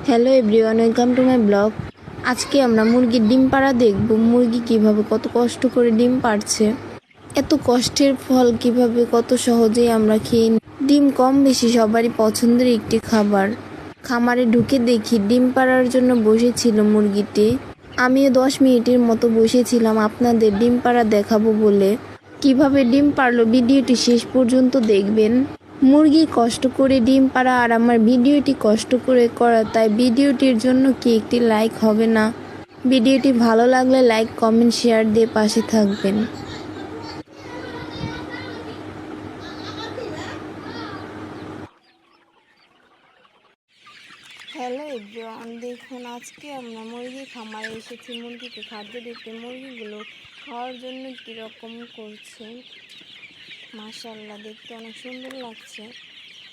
Hello everyone, welcome to my blog. আজকে আমরা মুরগির ডিম পাড়া দেখব। মুরগি কিভাবে কত কষ্ট করে ডিম পাড়ছে, এত কষ্টের ফল কিভাবে কত সহজেই আমরা খেয়ে নিই। ডিম কম বেশি সবারই পছন্দের একটি খাবার। খামারে ঢুকে দেখি ডিম পাড়ার জন্য বসেছিল মুরগিটি। আমিও 10 মিনিটের মতো বসেছিলাম আপনাদের ডিম পাড়া দেখাবো বলে। কিভাবে ডিম পারলো ভিডিওটি শেষ পর্যন্ত দেখবেন। মুরগি কষ্ট করে ডিম পাড়া আর আমার ভিডিওটি কষ্ট করে করা, তাই ভিডিওটির জন্য কি একটি লাইক হবে না? ভিডিওটি ভালো লাগলে লাইক কমেন্ট শেয়ার দিয়ে পাশে থাকবেন। হ্যালো এভরিওয়ান, দেখুন আজকে আমরা মুরগি খামারে এসেছি মুরগিকে খাদ্য দিতে। মুরগিগুলো খাওয়ার জন্য কীরকম করছে, মাশাআল্লাহ দেখতে অনেক সুন্দর লাগছে।